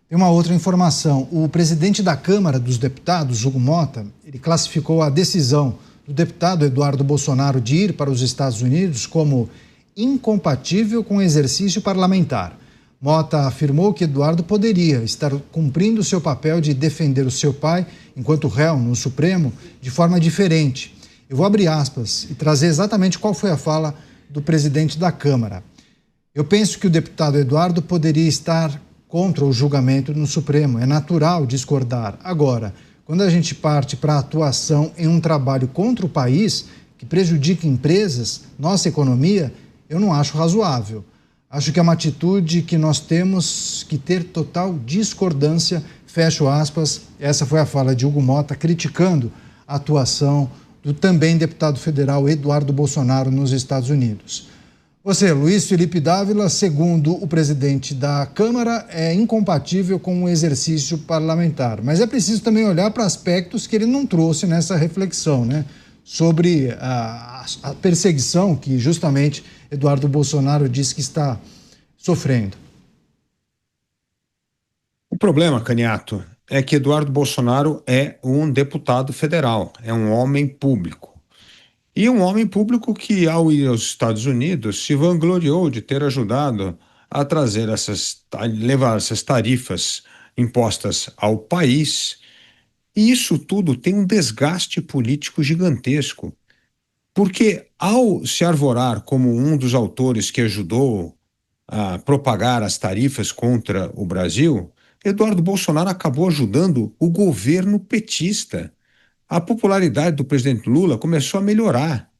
Tem uma outra informação. O presidente da Câmara dos Deputados, Hugo Motta, ele classificou a decisão do deputado Eduardo Bolsonaro de ir para os Estados Unidos como incompatível com o exercício parlamentar. Motta afirmou que Eduardo poderia estar cumprindo seu papel de defender o seu pai, enquanto réu no Supremo, de forma diferente. Eu vou abrir aspas e trazer exatamente qual foi a fala do presidente da Câmara. Eu penso que o deputado Eduardo poderia estar contra o julgamento no Supremo. É natural discordar. Agora, quando a gente parte para a atuação em um trabalho contra o país, que prejudica empresas, nossa economia, eu não acho razoável. Acho que é uma atitude que nós temos que ter total discordância, fecho aspas. Essa foi a fala de Hugo Motta criticando a atuação do também deputado federal Eduardo Bolsonaro nos Estados Unidos. Você, Luiz Felipe Dávila, segundo o presidente da Câmara, é incompatível com o exercício parlamentar. Mas é preciso também olhar para aspectos que ele não trouxe nessa reflexão, né? Sobre a perseguição que justamente Eduardo Bolsonaro disse que está sofrendo. O problema, Caniato, é que Eduardo Bolsonaro é um deputado federal, é um homem público. E um homem público que, ao ir aos Estados Unidos, se vangloriou de ter ajudado a trazer levar essas tarifas impostas ao país. E isso tudo tem um desgaste político gigantesco. Porque, ao se arvorar como um dos autores que ajudou a propagar as tarifas contra o Brasil, Eduardo Bolsonaro acabou ajudando o governo petista. A popularidade do presidente Lula começou a melhorar,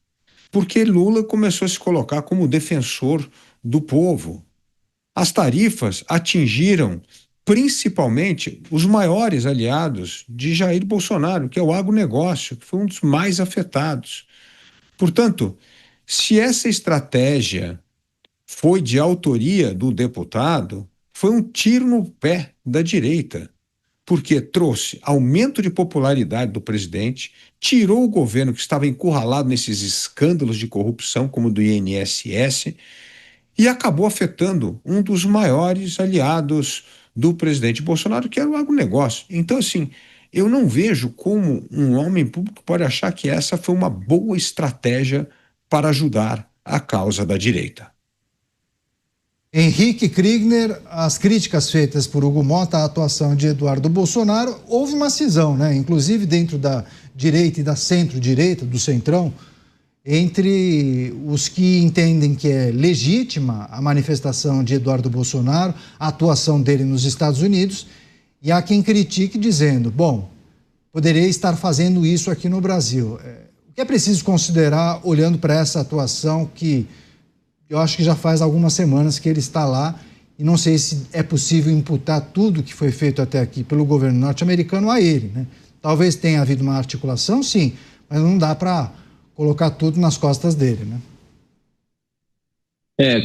porque Lula começou a se colocar como defensor do povo. As tarifas atingiram principalmente os maiores aliados de Jair Bolsonaro, que é o agronegócio, que foi um dos mais afetados. Portanto, se essa estratégia foi de autoria do deputado, foi um tiro no pé da direita, porque trouxe aumento de popularidade do presidente, tirou o governo que estava encurralado nesses escândalos de corrupção, como o do INSS, e acabou afetando um dos maiores aliados do presidente Bolsonaro, que era o agronegócio. Então, assim, eu não vejo como um homem público pode achar que essa foi uma boa estratégia para ajudar a causa da direita. Henrique Kriegner, as críticas feitas por Hugo Motta à atuação de Eduardo Bolsonaro, houve uma cisão, né? Inclusive dentro da direita e da centro-direita, do centrão, entre os que entendem que é legítima a manifestação de Eduardo Bolsonaro, a atuação dele nos Estados Unidos, e há quem critique dizendo, bom, poderia estar fazendo isso aqui no Brasil. O que é preciso considerar olhando para essa atuação que eu acho que já faz algumas semanas que ele está lá e não sei se é possível imputar tudo que foi feito até aqui pelo governo norte-americano a ele, né? Talvez tenha havido uma articulação, sim, mas não dá para colocar tudo nas costas dele, né?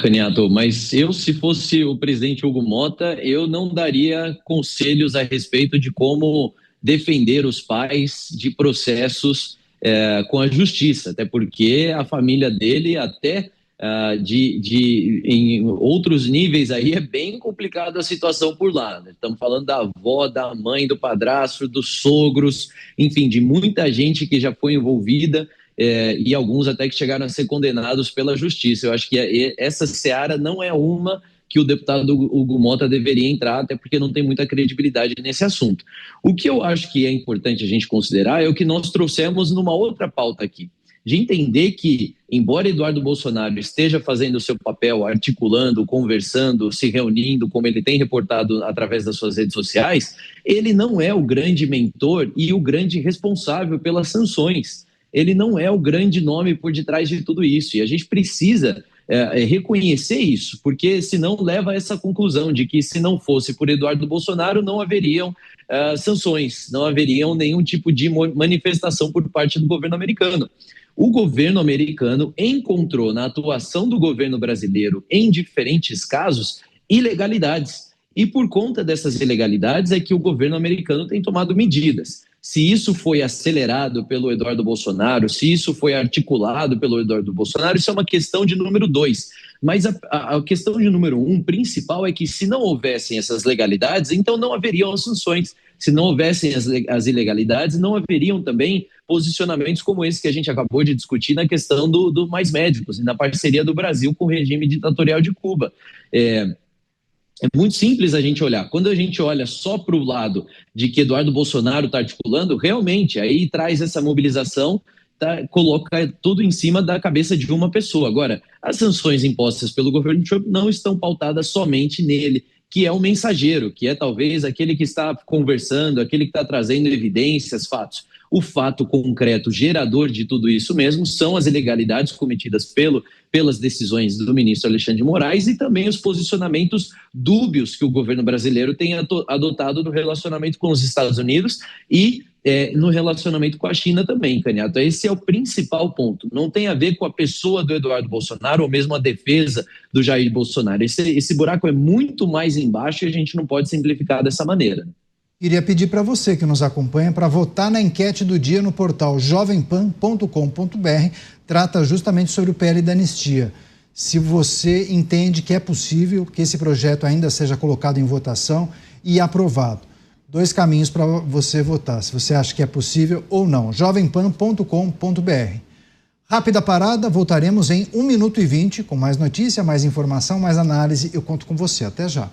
Caniato, mas eu, se fosse o presidente Hugo Motta, eu não daria conselhos a respeito de como defender os pais de processos com a justiça, até porque a família dele até em outros níveis aí é bem complicada a situação por lá, né? Estamos falando da avó, da mãe, do padrasto, dos sogros, enfim, de muita gente que já foi envolvida e alguns até que chegaram a ser condenados pela justiça. Eu acho que essa seara não é uma que o deputado Hugo Motta deveria entrar, até porque não tem muita credibilidade nesse assunto. O que eu acho que é importante a gente considerar é o que nós trouxemos numa outra pauta aqui, de entender que, embora Eduardo Bolsonaro esteja fazendo o seu papel, articulando, conversando, se reunindo, como ele tem reportado através das suas redes sociais, ele não é o grande mentor e o grande responsável pelas sanções. Ele não é o grande nome por detrás de tudo isso. E a gente precisa reconhecer isso, porque senão leva a essa conclusão de que, se não fosse por Eduardo Bolsonaro, não haveriam sanções, não haveriam nenhum tipo de manifestação por parte do governo americano. O governo americano encontrou na atuação do governo brasileiro em diferentes casos ilegalidades. E por conta dessas ilegalidades é que o governo americano tem tomado medidas. Se isso foi acelerado pelo Eduardo Bolsonaro, se isso foi articulado pelo Eduardo Bolsonaro, isso é uma questão de número 2. Mas a questão de número um, principal, é que se não houvessem essas legalidades, então não haveriam as sanções. Se não houvessem as ilegalidades, não haveriam também posicionamentos como esse que a gente acabou de discutir na questão do Mais Médicos e na parceria do Brasil com o regime ditatorial de Cuba. É muito simples a gente olhar. Quando a gente olha só para o lado de que Eduardo Bolsonaro está articulando, realmente, aí traz essa mobilização, coloca tudo em cima da cabeça de uma pessoa. Agora, as sanções impostas pelo governo Trump não estão pautadas somente nele, que é o mensageiro, que é talvez aquele que está conversando, aquele que está trazendo evidências, fatos. O fato concreto, gerador de tudo isso mesmo, são as ilegalidades cometidas pelas decisões do ministro Alexandre de Moraes e também os posicionamentos dúbios que o governo brasileiro tem adotado no relacionamento com os Estados Unidos e no relacionamento com a China também, Caniato. Esse é o principal ponto. Não tem a ver com a pessoa do Eduardo Bolsonaro ou mesmo a defesa do Jair Bolsonaro. Esse buraco é muito mais embaixo e a gente não pode simplificar dessa maneira. Queria pedir para você que nos acompanha para votar na enquete do dia no portal jovempan.com.br. Trata justamente sobre o PL da anistia. Se você entende que é possível que esse projeto ainda seja colocado em votação e aprovado. 2 caminhos para você votar, se você acha que é possível ou não. jovempan.com.br. Rápida parada, voltaremos em 1 minuto e 20 com mais notícia, mais informação, mais análise. Eu conto com você. Até já.